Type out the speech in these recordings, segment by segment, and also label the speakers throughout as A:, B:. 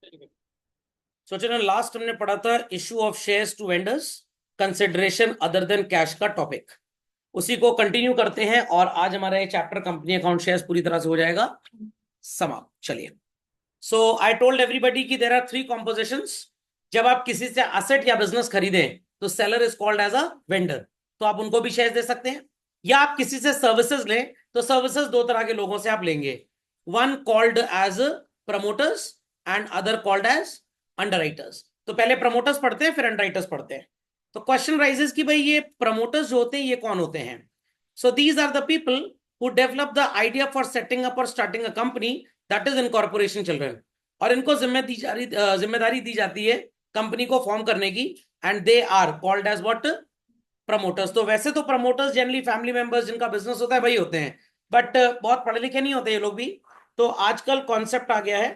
A: सो चलो लास्ट हमने पढ़ा था issue of shares to vendors, consideration other than cash का टॉपिक, उसी को कंटिन्यू करते हैं और आज हमारा ये चैप्टर कंपनी अकाउंट शेयर्स पूरी तरह से हो जाएगा समाप्त। चलिए, सो आई टोल्ड एवरीबडी कि देयर आर थ्री कॉम्पोजिशंस। जब आप किसी से एसेट या बिजनेस खरीदें तो seller is called as a vendor, तो आप उनको भी शेयर दे सकते हैं, या आप किसी से सर्विसेज लें तो सर्विसेज दो तरह के लोगों से आप लेंगे, one called as promoters and other called as underwriters. तो पहले प्रमोटर्स पढ़ते हैं फिर अंडरराइटर्स पढ़ते हैं। तो क्वेश्चन राइजेस कि भाई ये प्रमोटर्स जो होते हैं ये कौन होते हैं? So these are the people who develop the idea for setting up और starting a company, that is incorporation children. और इनको जिम्मेदारी दी जाती है कंपनी को फॉर्म करने की, and they are called as what? Promoters. तो वैसे तो प्रमोटर्स जनरली फैमिली मेंबर्स जिनका बिजनेस होता है वही होते हैं, बट बहुत पढ़े लिखे नहीं होते ये लोग भी। तो आजकल कॉन्सेप्ट आ गया है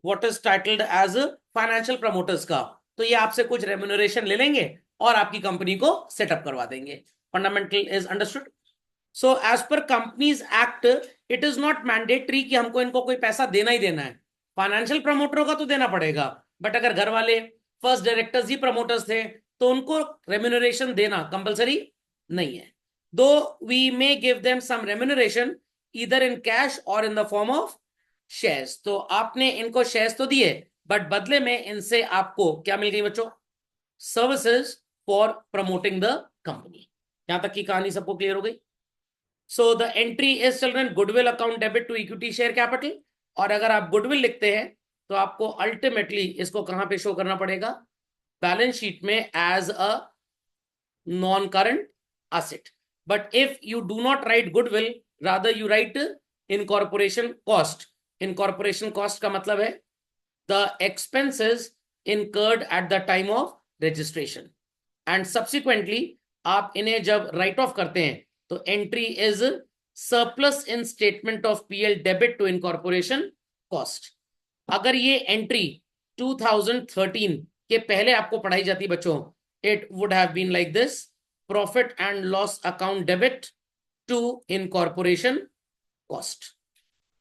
A: what is titled as financial promoters का। तो ये आपसे कुछ रेम्यूनरेशन ले लेंगे और आपकी कंपनी को सेटअप करवा देंगे। Fundamental is understood. So as per companies act it is not mandatory कि हमको इनको कोई पैसा देना ही देना है। फाइनेंशियल प्रमोटरों का तो देना पड़ेगा, बट अगर घर वाले फर्स्ट डायरेक्टर्स ही प्रमोटर्स थे तो उनको रेम्यूनरेशन देना कंपलसरी नहीं है। Though we may give them some remuneration either in cash और in the form of shares. तो आपने इनको शेयर्स तो दिए, बट बदले में इनसे आपको क्या मिल गई बच्चों? Services for promoting the company. यहां तक की कहानी सबको क्लियर हो गई? So the entry is children goodwill account debit to equity share capital. और अगर आप गुडविल लिखते हैं तो आपको अल्टीमेटली इसको कहां पे शो करना पड़ेगा? बैलेंस शीट में as a non current asset. But if you do not write goodwill, rather you write incorporation cost. Incorporation cost का मतलब है the expenses incurred at the time of registration. And subsequently आप इन्हें जब write off करते हैं तो entry is surplus in statement of PL debit to incorporation cost. अगर ये entry 2013 के पहले आपको पढ़ाई जाती बच्चों, it would have been like this: profit and loss account debit to incorporation cost.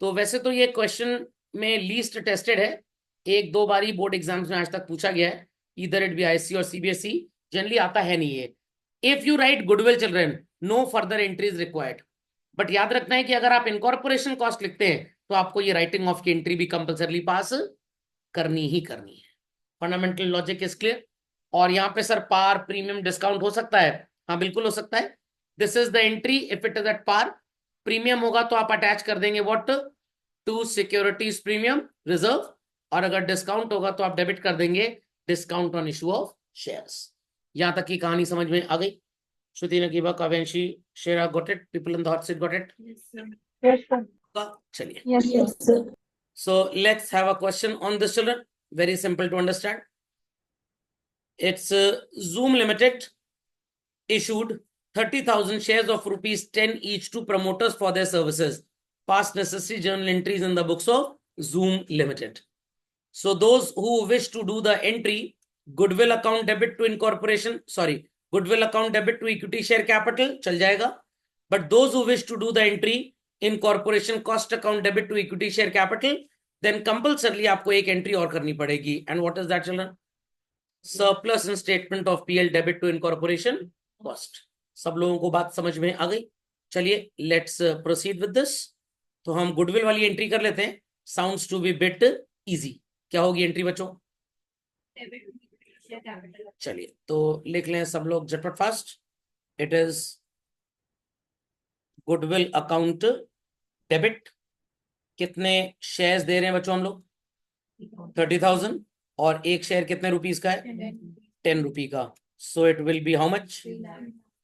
A: तो वैसे तो ये क्वेश्चन में लीस्ट टेस्टेड है, एक दो बार ही बोर्ड एग्जाम्स में आज तक पूछा गया है, इधर इट बी आईसी और सीबीएसई, जनरली आता है नहीं है। If you write goodwill children no further entries required, but याद रखना है कि अगर आप इनकॉर्पोरेशन कॉस्ट लिखते हैं तो आपको ये राइटिंग ऑफ की एंट्री भी कंपल्सरली पास करनी ही करनी है। Fundamental logic is clear. और यहाँ पे सर पार प्रीमियम डिस्काउंट हो सकता है? हाँ बिल्कुल हो सकता है। This is the entry if it is at par. Premium होगा तो आप अटैच कर देंगे what? To securities premium reserve. और अगर डिस्काउंट होगा तो आप डेबिट कर देंगे discount on issue of shares. यहां तक की कहानी समझ में आ गई? Shruti Nakiba, Kavyanshi, Shera got it? People in the hot seat got it? चलिए, so let's have a question on this children. Very simple to understand. It's Zoom Limited issued 30,000 shares of rupees 10 each to promoters for their services. Past necessary journal entries in the books of Zoom Limited. So those who wish to do the entry, goodwill account debit to incorporation, goodwill account debit to equity share capital, चल जाएगा. But those who wish to do the entry, incorporation cost account debit to equity share capital, then compulsorily आपको एक entry और करनी पड़ेगी. And what is that, children? Surplus in statement of PL debit to incorporation cost. सब लोगों को बात समझ में आ गई? चलिए, लेट्स प्रोसीड विद दिस। तो हम गुडविल वाली एंट्री कर लेते हैं। Sounds to be bit easy. क्या होगी एंट्री बच्चों? चलिए तो लिख लें सब लोग झटपट fast. It is goodwill account debit. कितने शेयर्स दे रहे हैं बच्चों हम लोग? 30,000। और एक शेयर कितने रुपीस का है? 10 रुपी का। So it will be how much?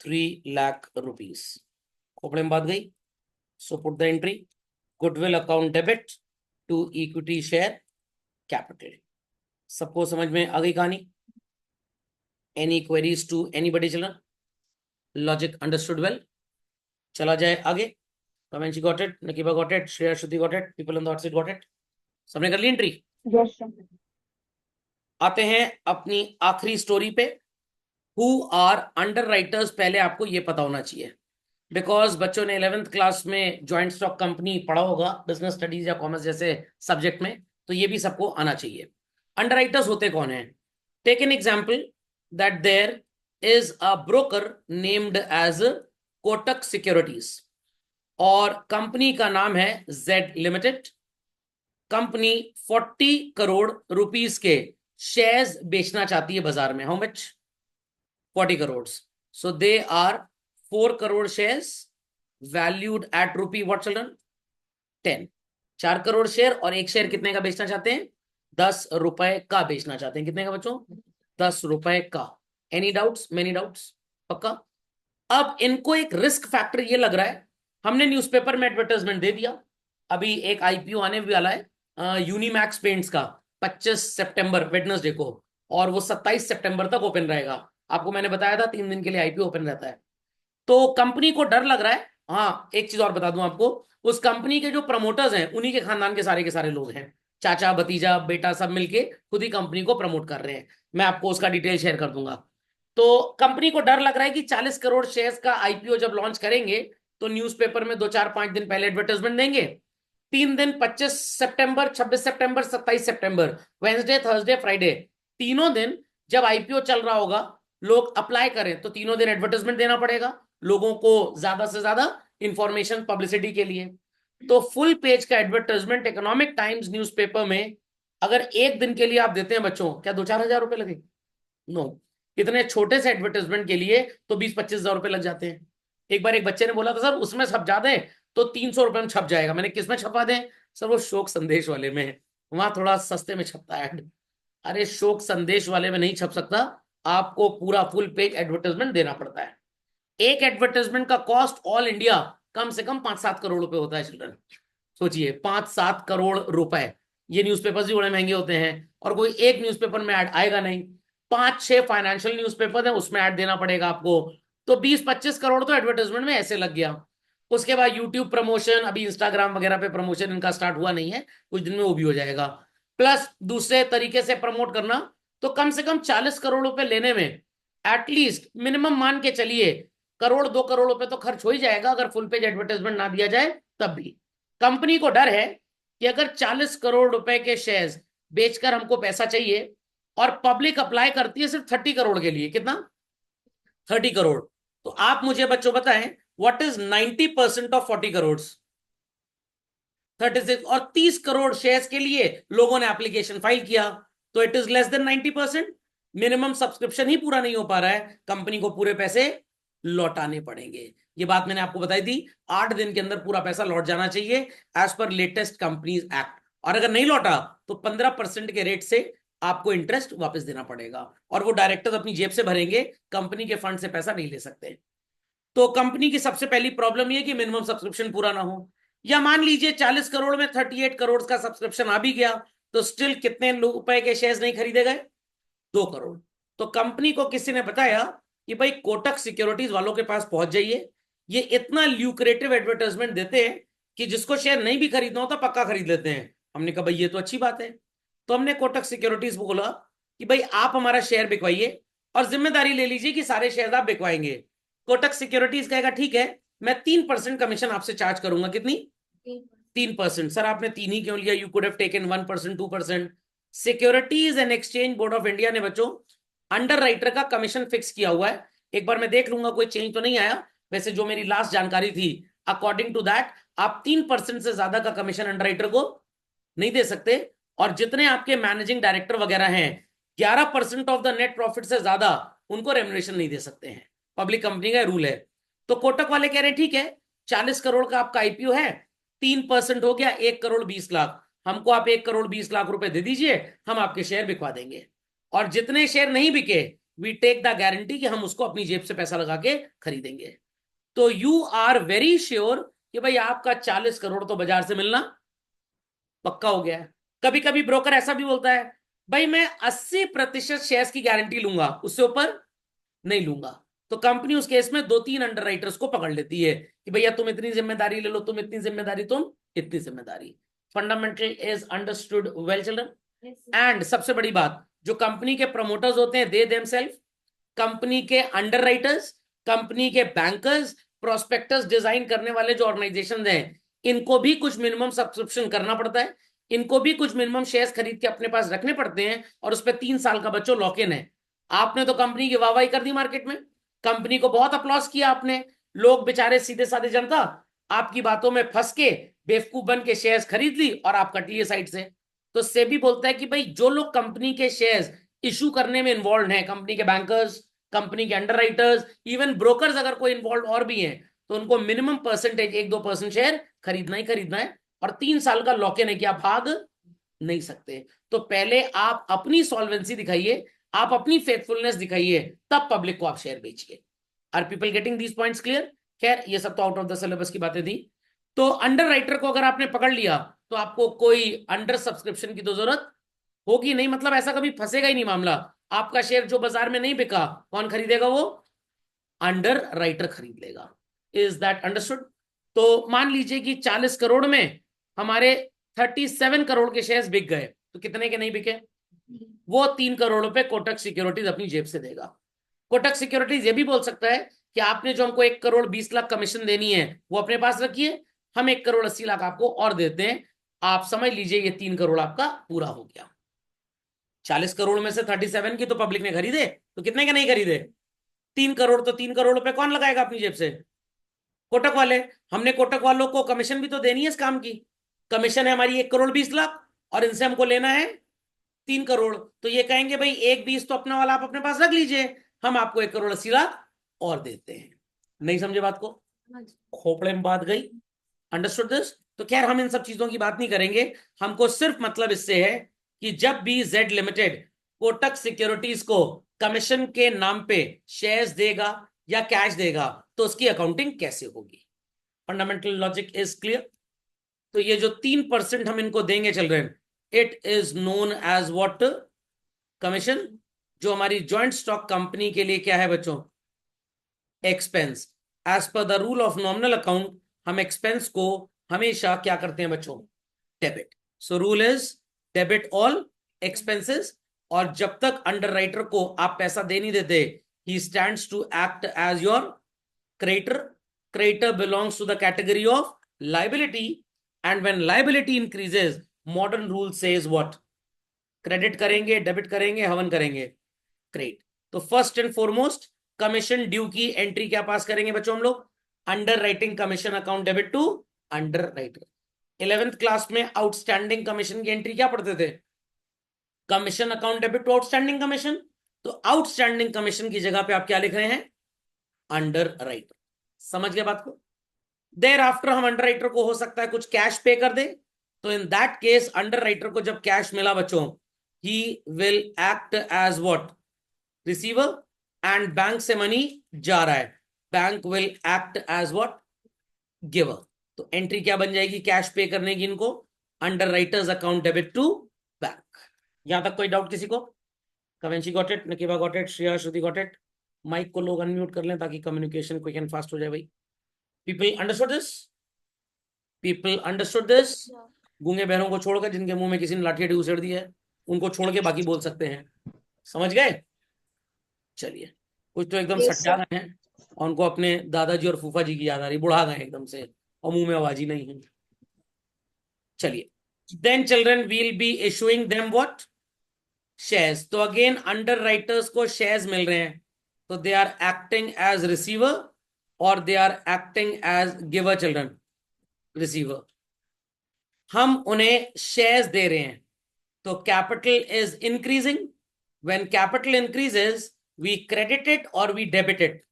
A: 3 lakh rupees. खोपड़े में बात गई। So put the entry goodwill account debit to equity share capital. सबको समझ में आ गई कहानी? Any queries to anybody children? Logic understood well? चला जाए आगे। कमेंशी got it, Nakiba got it, Shreya Shruti got it, people in the hot seat got it? सबने कर ली एंट्री? आते हैं अपनी आखिरी स्टोरी पे। हु आर अंडर राइटर्स, पहले आपको ये पता होना चाहिए, बिकॉज बच्चों ने 11th क्लास में ज्वाइंट स्टॉक कंपनी पढ़ा होगा बिजनेस स्टडीज या कॉमर्स जैसे सब्जेक्ट में। तो ये भी सबको आना चाहिए। अंडरराइटर्स होते कौन है? Take an example that there is a broker named as Kotak securities और कंपनी का नाम है Z limited. Company 40 crore rupees के शेयर्स बेचना चाहती है बाजार में। How much? 40 crore. So they are 4 crore shares valued at rupee what children? 10। 4 crore share और एक शेयर कितने का बेचना चाहते हैं? 10 रुपए का बेचना चाहते हैं। कितने का बच्चों? 10 रुपए का। Any doubts? Many doubts? पक्का? अब इनको एक रिस्क फैक्टर ये लग रहा है, हमने न्यूज़पेपर में एडवर्टाइजमेंट दे दिया, अभी एक आईपीओ आने वाला है यूनिमैक्स पेंट्स का 25 सितंबर वेडनेसडे को, और वो 27 सितंबर तक ओपन रहेगा। आपको मैंने बताया था 3 दिन के लिए आईपीओ ओपन रहता है। तो कंपनी को डर लग रहा है। हाँ, एक चीज और बता दूं आपको, उस कंपनी के जो प्रमोटर्स हैं उन्हीं के खानदान के सारे लोग हैं, चाचा भतीजा बेटा सब मिलके खुद ही कंपनी को प्रमोट कर रहे हैं। मैं आपको उसका डिटेल शेयर कर दूंगा। तो कंपनी को डर लग रहा है कि 40 करोड़ शेयर्स का आईपीओ जब लॉन्च करेंगे तो न्यूज़पेपर में 2 4 5 दिन पहले एडवर्टाइजमेंट देंगे। 3 दिन 25 सितंबर, 26 सितंबर, 27 सितंबर, वेंसडे थर्सडे फ्राइडे, तीनों दिन जब आईपीओ चल रहा होगा लोग अप्लाई करें तो तीनों दिन एडवर्टाइजमेंट देना पड़ेगा लोगों को ज्यादा से ज्यादा इंफॉर्मेशन पब्लिसिटी के लिए। तो फुल पेज का एडवर्टाइजमेंट इकोनॉमिक टाइम्स न्यूज़पेपर में अगर एक दिन के लिए आप देते हैं बच्चों, क्या 2 4 हज़ार रुपए लगे? नो। इतने छोटे से एडवर्टाइजमेंट के लिए तो 20 25 हज़ार रुपए लग जाते हैं। एक बार एक बच्चे ने बोला था सर उसमें छप जाते हैं तो 300 रुपए में छप जाएगा। मैंने किस में छपा दें? सर वो शोक संदेश वाले में, वहां थोड़ा सस्ते में छपता है ऐड। अरे शोक संदेश वाले में नहीं छप सकता, आपको पूरा फुल पेज एडवर्टाइजमेंट देना पड़ता है। एक एडवर्टाइजमेंट का कॉस्ट ऑल इंडिया कम से कम 5 7 करोड़ रुपए होता है चिल्ड्रन। सोचिए 5 7 करोड़ रुपए। ये न्यूज़पेपर्स भी बड़े महंगे होते हैं और कोई एक न्यूज़पेपर में ऐड आएगा नहीं, 5 6 फाइनेंशियल न्यूज़पेपर है उसमें ऐड देना पड़ेगा आपको। तो 20 25 करोड़ तो एडवर्टाइजमेंट में ऐसे लग गया। उसके बाद यूट्यूब प्रमोशन, अभी इंस्टाग्राम वगैरह पे प्रमोशन इनका स्टार्ट हुआ नहीं है, कुछ दिन में वो भी हो जाएगा, प्लस दूसरे तरीके से प्रमोट करना। तो कम से कम 40 करोड़ रुपए लेने में एटलीस्ट मिनिमम मान के चलिए 1 करोड़ 2 करोड़ रुपए तो खर्च हो ही जाएगा अगर फुल पेज एडवर्टाइजमेंट ना दिया जाए तब भी। कंपनी को डर है कि अगर 40 करोड़ रुपए के शेयर्स बेचकर हमको पैसा चाहिए और पब्लिक अप्लाई करती है सिर्फ 30 करोड़ के लिए, कितना? 30 करोड़। तो आप मुझे बच्चों बताएं व्हाट इज 90% ऑफ 40 करोड़? 36। और 30 करोड़ शेयर्स के लिए लोगों ने एप्लीकेशन फाइल किया, तो it is less than 90%। Minimum subscription ही पूरा नहीं हो पा रहा है, कंपनी को पूरे पैसे लौटाने पड़ेंगे। ये बात मैंने आपको बताई थी, 8 दिन के अंदर पूरा पैसा लौट जाना चाहिए as per latest companies act. और अगर नहीं लौटा तो 15% के रेट से आपको इंटरेस्ट वापस देना पड़ेगा, और वो डायरेक्टर्स अपनी जेब से भरेंगे, कंपनी के फंड से पैसा नहीं ले सकते। तो कंपनी की सबसे पहली प्रॉब्लम ये कि मिनिमम सब्सक्रिप्शन पूरा ना हो। या मान लीजिए 40 करोड़ में 38 करोड़ का सब्सक्रिप्शन आ भी गया तो स्टिल कितने रुपए के शेयर्स नहीं खरीदे गए? 2 करोड़। तो कंपनी को किसी ने बताया कि भाई कोटक सिक्योरिटीज वालों के पास पहुंच जाइए, ये इतना ल्यूक्रेटिव एडवर्टाइजमेंट देते हैं कि जिसको शेयर नहीं भी खरीदना होता पक्का खरीद लेते हैं। हमने कहा भाई ये तो अच्छी बात है। तो हमने कोटक सिक्योरिटीज को बोला कि भाई आप हमारा शेयर बिकवाइए और जिम्मेदारी ले लीजिए कि सारे शेयर आप बिकवाएंगे। कोटक सिक्योरिटीज कहेगा ठीक है, मैं 3% कमीशन आपसे चार्ज करूंगा। कितनी? 3%। सर आपने 3 ही क्यों लिया? You could have taken 1% 2%। Securities and exchange board of India ने बच्चों अंडर राइटर का कमीशन फिक्स किया हुआ है। एक बार मैं देख लूंगा कोई चेंज तो नहीं आया, वैसे जो मेरी लास्ट जानकारी थी अकॉर्डिंग टू दैट आप 3% से ज्यादा का कमीशन अंडर राइटर को नहीं दे सकते, और जितने आपके मैनेजिंग डायरेक्टर वगैरह हैं 11% ऑफ द नेट प्रॉफिट से ज्यादा उनको रेम्युनरेशन नहीं दे सकते हैं। पब्लिक कंपनी का रूल है। तो कोटक वाले कह रहे हैं ठीक है, 40 करोड़ का आपका आईपीओ है, 3% हो गया 1 करोड़ 20 लाख, हमको आप 1 करोड़ 20 लाख रुपए दे दीजिए, हम आपके शेयर बिकवा देंगे। और जितने शेयर नहीं बिके वी टेक द गारंटी कि हम उसको अपनी जेब से पैसा लगा के खरीदेंगे। तो यू आर वेरी श्योर कि भाई आपका 40 करोड़ तो बाजार से मिलना पक्का हो गया है। कभी कभी ब्रोकर ऐसा भी बोलता है भाई मैं 80% शेयर्स की गारंटी लूंगा, उससे ऊपर नहीं लूंगा। तो कंपनी उस केस में 2 3 अंडर राइटर्स को पकड़ लेती है कि भैया तुम इतनी जिम्मेदारी ले लो, तुम इतनी जिम्मेदारी, तुम इतनी जिम्मेदारी। Fundamental is understood well children. And सबसे बड़ी बात, जो कंपनी के प्रमोटर्स होते हैं दे देमसेल्फ, कंपनी के अंडर राइटर्स, कंपनी के बैंकर्स, प्रोस्पेक्टस डिजाइन करने वाले जो ऑर्गेनाइजेशन हैं, इनको भी कुछ मिनिमम सब्सक्रिप्शन करना पड़ता है। इनको भी कुछ मिनिमम शेयर्स खरीद के अपने पास रखने पड़ते हैं और उस पर 3 साल का बच्चों लॉक इन है। आपने तो कंपनी की वाहवाही कर दी मार्केट में, कंपनी को बहुत अप्लॉस किया आपने, लोग बेचारे सीधे साधे जनता आपकी बातों में फंस के बेवकूफ बन के शेयर्स खरीद ली और आप कट लिए साइड से। तो सेबी बोलता है कि भाई जो लोग कंपनी के शेयर्स इशू करने में इन्वॉल्व हैं, कंपनी के बैंकर्स, कंपनी के अंडरराइटर्स, इवन ब्रोकर्स अगर कोई इन्वॉल्व और भी हैं, तो उनको मिनिमम परसेंटेज 1-2% शेयर खरीदना ही खरीदना है और 3 साल का लॉक इन है कि आप भाग नहीं सकते। तो पहले आप अपनी सॉल्वेंसी दिखाइए, आप अपनी फेथफुलनेस दिखाइए, तब पब्लिक को आप शेयर बेचिए। Are people getting these points clear? खैर ये सब तो आउट ऑफ द सिलेबस की बातें थी। तो अंडर राइटर को अगर आपने पकड़ लिया तो आपको कोई अंडर सब्सक्रिप्शन की तो जरूरत होगी नहीं, मतलब ऐसा कभी फंसेगा ही नहीं मामला। आपका शेयर जो बाजार में नहीं बिका, कौन खरीदेगा? वो अंडर राइटर खरीद लेगा। Is that understood? तो मान लीजिए कि 40 करोड़ में हमारे 37 करोड़ के शेयर्स बिक गए, तो कितने के नहीं बिके? वो 3 करोड़ रुपए कोटक सिक्योरिटीज अपनी जेब से देगा। कोटक सिक्योरिटीज ये भी बोल सकता है कि आपने जो हमको 1 करोड़ 20 लाख कमीशन देनी है वो अपने पास रखिए, हम 1 करोड़ 80 लाख आपको और देते हैं। आप समझ लीजिए ये 3 करोड़ आपका पूरा हो गया। 40 करोड़ में से 37 की तो पब्लिक ने खरीदे, तो कितने के नहीं खरीदे? 3 करोड़। तो 3 करोड़ रुपए कौन लगाएगा अपनी जेब से? कोटक वाले। हमने कोटक वालों को कमीशन भी तो देनी है इस काम की। कमीशन है हमारी 1 करोड़ 20 लाख और इनसे हमको लेना है 3 करोड़। तो ये कहेंगे भाई 1 20 तो अपना वाला आप अपने पास रख लीजिए, हम आपको 1 करोड़ 80 लाख और देते हैं। नहीं समझे बात को? खोपड़े में बात गई। Understood this? तो खैर हम इन सब चीजों की बात नहीं करेंगे, हमको सिर्फ मतलब इससे है कि जब भी जेड लिमिटेड कोटक सिक्योरिटीज को कमीशन के नाम पे शेयर्स देगा या कैश देगा तो उसकी अकाउंटिंग कैसे होगी। Fundamental logic is clear? तो ये जो 3% हम इनको देंगे चल रहे हैं, it is known as what? Commission. जो हमारी ज्वाइंट स्टॉक कंपनी के लिए क्या है बच्चों? Expense. As per the rule of nominal account हम एक्सपेंस को हमेशा क्या करते हैं बच्चों? Debit. So rule is debit all expenses. और जब तक अंडर राइटर को आप पैसा दे नहीं देते, he stands to act as your creditor. Creditor belongs to the category of liability, and when liability increases, modern rule says what? Credit करेंगे, डेबिट करेंगे, हवन करेंगे, क्रेडिट। तो first and foremost commission due की एंट्री क्या pass करेंगे बच्चों हम लोग? Under writing commission account debit to under writer. 11th class में आउटस्टैंडिंग कमीशन की एंट्री क्या पढ़ते थे? Commission account debit to outstanding commission. तो आउटस्टैंडिंग कमीशन की जगह पे आप क्या लिख रहे हैं? Under writer. समझ गए बात को? देर आफ्टर हम अंडर राइटर को हो सकता है कुछ कैश पे कर दे, तो in that case underwriter को जब कैश मिला बच्चों, he will act as what? Receiver. And bank से मनी जा रहा है, bank will act as what? Giver. तो एंट्री क्या बन जाएगी कैश पे करने की इनको? Underwriters account debit to bank. यहां तक कोई डाउट किसी को? कवेंशी got it, Nakiba got it, Shreya Shruti got it? Mic को लोग अनम्यूट कर लें ताकि कम्युनिकेशन क्विक एंड फास्ट हो जाए भाई। People understood this? People understood this? गूंगे बहरों को छोड़कर जिनके मुंह में किसी ने लाठी अड़ी उछेड़ दी है, उनको छोड़ के बाकी बोल सकते हैं। समझ गए? चलिए। कुछ तो एकदम सट्टा गए हैं और उनको अपने दादाजी और फूफा जी की याद आ रही, बुढ़ा गए एकदम से और मुंह में आवाज ही नहीं है। चलिए। Then children will be issuing them what? Shares. तो अगेन अंडर राइटर्स को शेयर्स मिल रहे हैं, तो they are acting as receiver और they are acting as giver. Children receiver, हम उन्हें शेयर्स दे रहे हैं, तो capital is increasing. When capital increases we credit it और we debit it?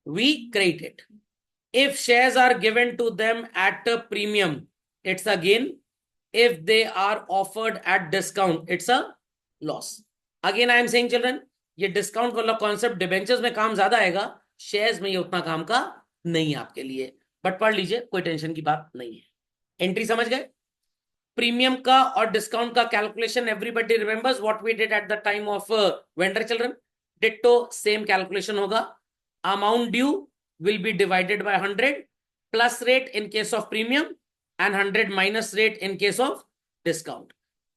A: We credit it. If shares are given to them at a premium, it's a gain. If they are offered at discount, it's a loss. Again I am saying children, ये discount वाला concept debentures में काम ज्यादा आएगा, shares में ये उतना काम का नहीं है आपके लिए, बट पढ़ लीजिए, कोई टेंशन की बात नहीं है। एंट्री समझ गए? प्रीमियम का और डिस्काउंट का calculation everybody remembers what we did at the time of vendor. Children ditto same calculation होगा। Amount due will be divided by 100 plus rate in case of premium and 100 minus rate in case of discount.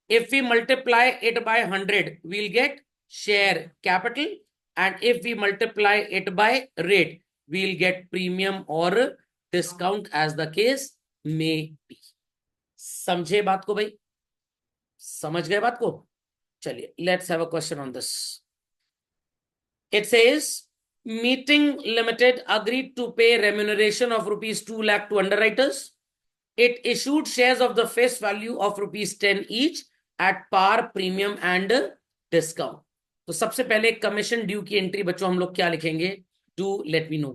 A: If we multiply it by 100, we'll get share capital, and if we multiply it by rate, we'll get premium or discount as the case may be. समझे बात को भाई? समझ गए बात को? चलिए, let's have a question on this. It says meeting limited agreed to pay remuneration of rupees 2 lakh to underwriters. It issued shares of the face value of rupees 10 each at par, premium and discount. तो सबसे पहले commission due की entry बच्चों हम लोग क्या लिखेंगे? Do let me know.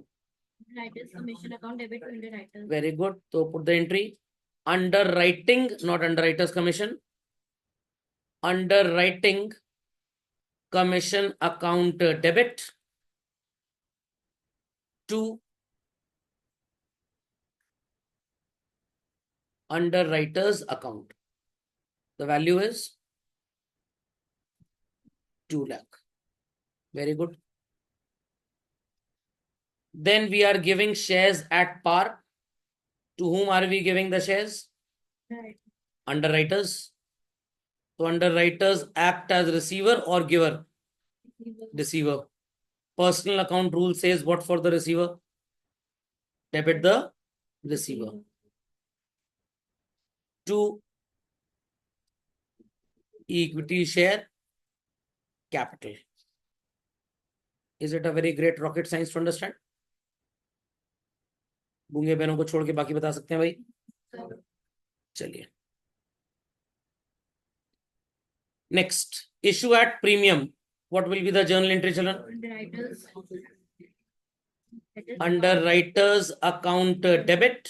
B: commission account debit to underwriters.
A: Very good. So put the entry. Underwriting, not underwriters commission. Underwriting commission account debit to underwriters account. The value is 2 lakh. Very good. Then we are giving shares at par. To whom are we giving the shares?
B: Right.
A: Underwriters. So underwriters act as receiver or giver? Receiver. Personal account rule says what for the receiver? Debit the receiver. To equity share capital. Is it a very great rocket science to understand? गूंगे बहनों को छोड़ के बाकी बता सकते हैं भाई. चलिए, next, issue at premium. What will be the journal entry, children? Underwriters account debit.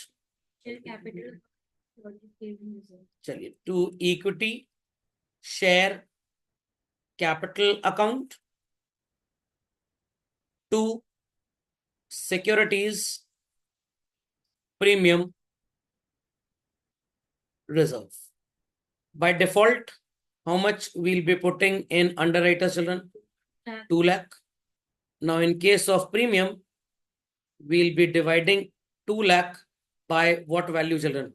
A: चलिए, to equity share capital account. To securities premium reserve. By default, how much we'll be putting in underwriter, children? 2 lakh. Now in case of premium, we'll be dividing 2 lakh by what value, children?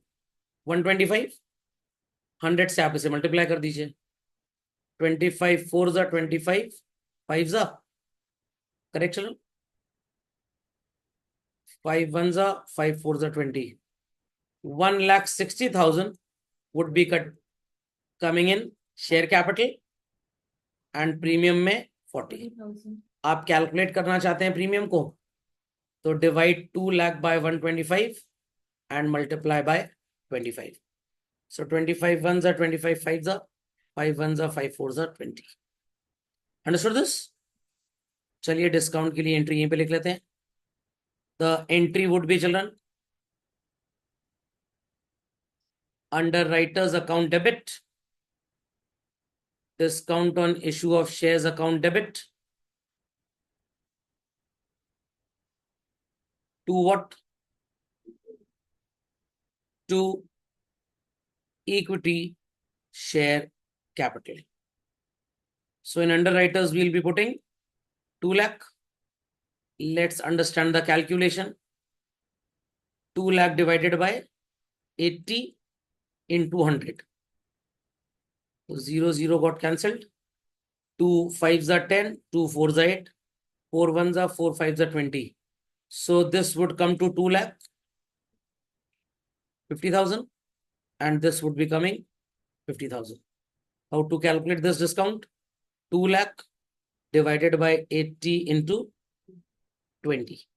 A: 125. 100 से आप इसे multiply कर दीजिए. 25 4 जा 25, 5 जा, correct चलो, 5 1 जा 5 4 जा 20. 1,60,000 would be coming in share capital and premium में 40. आप कैलकुलेट करना चाहते हैं प्रीमियम को, तो divide 2 lakh by 125 and multiply by 25. So 25 1 जा 25, 5 जा 5 1 जा 5 4 जा 20. Understood this? चलिए, डिस्काउंट के लिए एंट्री यहीं पे लिख लेते हैं. The entry would B, children, underwriters account debit, discount on issue of shares account debit, to what? To equity share capital. So in underwriters we'll be putting 2 lakh. Let's understand the calculation. 2 lakh divided by 80 into 100. So 0 0 got cancelled. 2 5s are 10, 2 4s are 8, 4 1s are 4, 5s are 20. So this would come to 2 lakh 50,000 and this would be coming 50,000. How to calculate this discount? 2 lakh divided by 80 into 20.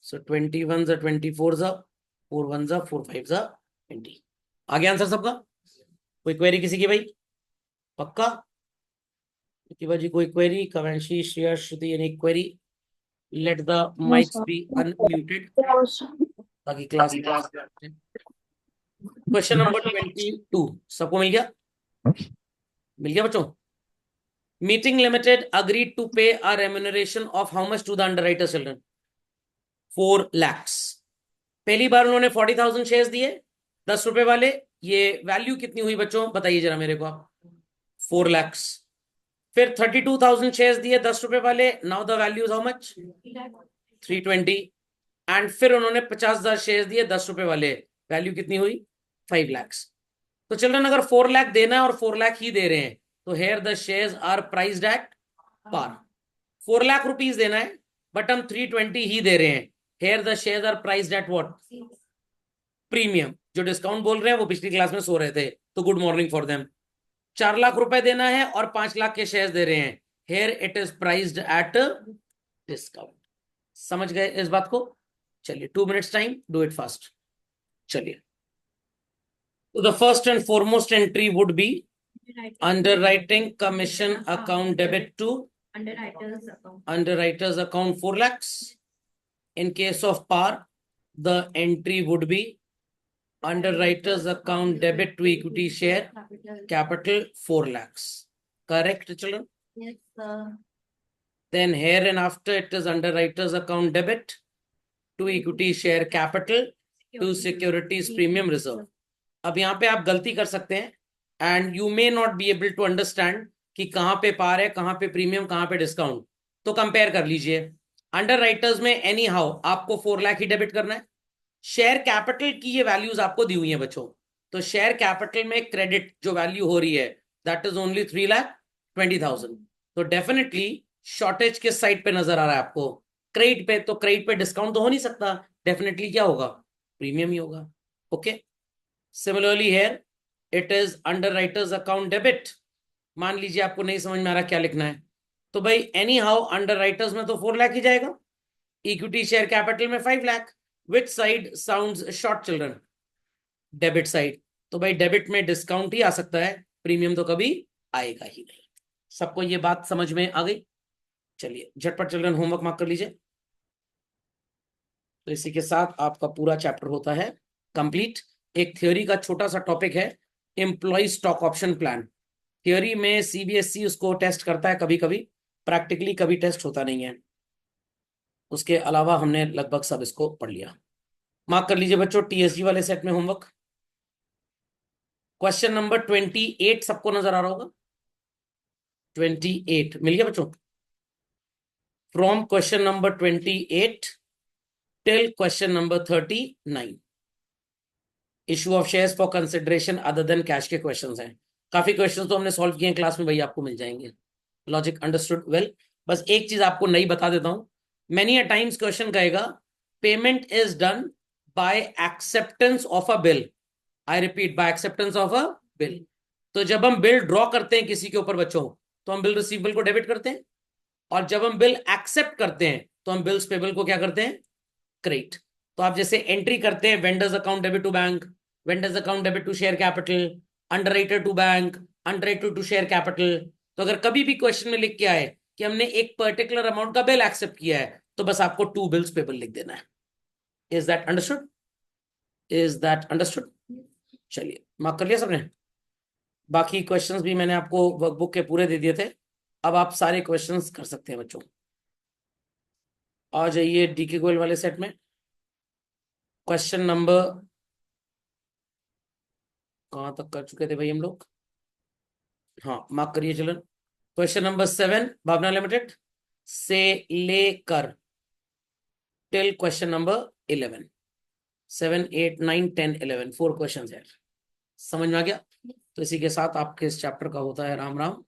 A: So 21s are 24s are 4 1s are 4 5s are 20. आगे answer सबका? कोई query किसी की भाई? पक्का? प्रतिभा जी कोई query? कवंशी, Shreya, Shruti, any query? Let the mics be unmuted ताकि क्लास. क्वेश्चन नंबर 22 सबको मिल गया? मिल गया बच्चों? Meeting limited agreed to pay a remuneration of how much to the underwriter, children? 4 lakhs. पहली बार उन्होंने 40,000 शेयर्स दिए, 10 रुपए वाले. ये वैल्यू कितनी हुई बच्चों, बताइए जरा मेरे को आप. 4 lakhs. फिर 32,000 शेयर्स दिए 10 रुपए वाले. Now the value is how much? 320. And फिर उन्होंने 50,000 शेयर्स दिए 10 रुपए वाले. वैल्यू कितनी हुई? 5 lakhs. तो चिल्ड्रन अगर 4 लाख देना है और 4 लाख ही दे रहे हैं, तो here the shares are priced at par. 4 lakh rupees देना है बट हम 320 ही दे रहे हैं. Here the shares are priced at what? Premium. जो डिस्काउंट बोल रहे हैं वो पिछली क्लास में सो रहे थे, तो good morning for them. 4 lakh रुपए देना है और 5 लाख के शेयर्स दे रहे हैं. Here it is priced at discount. समझ गए इस बात को? चलिए 2 minutes time, do it fast. चलिए, तो the first and foremost entry would be underwriting commission account debit to
B: Underwriters account.
A: underwriters account 4 lakhs. In case of par, the entry would be underwriters account debit to equity share capital 4 lakhs. Correct, children?
B: Yes, sir.
A: Then here and after it is underwriters account debit to equity share capital to securities premium reserve. अब यहाँ पे आप गलती कर सकते हैं and you may not be able to understand कि कहाँ पे पार है, कहाँ पे प्रीमियम, कहाँ पे डिस्काउंट. तो कंपेयर कर लीजिए. अंडर राइटर्स में एनी हाउ आपको 4 लाख ही डेबिट करना है. शेयर कैपिटल की ये वैल्यूज आपको दी हुई है बच्चों. तो शेयर कैपिटल में क्रेडिट जो वैल्यू हो रही है दैट इज ओनली 3,20,000. तो डेफिनेटली शॉर्टेज किस साइड पे नजर आ रहा है आपको? क्रेडिट पे. तो क्रेडिट पे डिस्काउंट तो हो नहीं सकता. डेफिनेटली क्या होगा? प्रीमियम ही होगा. Okay. Similarly here it is underwriters account debit. मान लीजिए आपको नहीं समझ में आ रहा क्या लिखना है, तो भाई एनी हाउ अंडरराइटर्स में तो 4 लाख ही जाएगा. इक्विटी शेयर कैपिटल में 5 lakh. Which side sounds short children? Debit side. तो भाई डेबिट में डिस्काउंट ही आ सकता है, प्रीमियम तो कभी आएगा ही नहीं. सबको ये बात समझ में आ गई? चलिए झटपट चिल्ड्रन होमवर्क मार्क कर लीजिए. तो इसी के साथ आपका पूरा चैप्टर होता है कंप्लीट. एक थ्योरी का छोटा सा टॉपिक है employ stock option plan. Theory में सीबीएसई उसको टेस्ट करता है कभी कभी, प्रैक्टिकली कभी टेस्ट होता नहीं है. उसके अलावा हमने लगभग सब इसको पढ़ लिया. मार्क कर लीजिए बच्चों टीएसजी वाले सेट में होमवर्क. क्वेश्चन नंबर 28 सबको नजर आ रहा होगा. 28 मिल गया बच्चों? From question number 28 till question number 39 issue of shares for consideration other than cash के क्वेश्चंस हैं. काफी क्वेश्चंस तो हमने सॉल्व किए हैं क्लास में, भाई आपको मिल जाएंगे. Logic understood well. बस एक चीज आपको नई बता देता हूं. मेनी अ टाइम्स क्वेश्चन कहेगा payment is done by acceptance of a bill. I repeat, by acceptance of a bill. तो जब हम बिल ड्रॉ करते हैं किसी के ऊपर बच्चों, तो हम बिल रिसीवेबल को डेबिट करते हैं, और जब हम बिल एक्सेप्ट करते हैं तो हम बिल्स पेबल को क्या करते हैं? क्रेडिट. तो आप जैसे एंट्री करते हैं vendors account debit to bank, vendors account debit to share capital, underwriter to bank, underwriter to share capital. तो अगर कभी भी क्वेश्चन में लिख के आए कि हमने एक पर्टिकुलर अमाउंट का बिल एक्सेप्ट किया है, तो बस आपको 2 बिल्स पेबल लिख देना है. Is that understood? Is that understood? चलिए मार्क कर लिया सबने. बाकी क्वेश्चंस भी मैंने आपको वर्कबुक के पूरे दे दिए थे. अब आप सारे क्वेश्चंस कर सकते हैं बच्चों. आ जाइए डीके गोयल वाले सेट में. क्वेश्चन नंबर कहां तक कर चुके थे भाई हम लोग? हाँ मार्क करिए चलन. क्वेश्चन नंबर 7 भावना लिमिटेड से लेकर टिल क्वेश्चन नंबर 11. 7, 8, 9, 10, 11 4 क्वेश्चन है. समझ में आ गया? तो इसी के साथ आपके इस चैप्टर का होता है राम राम.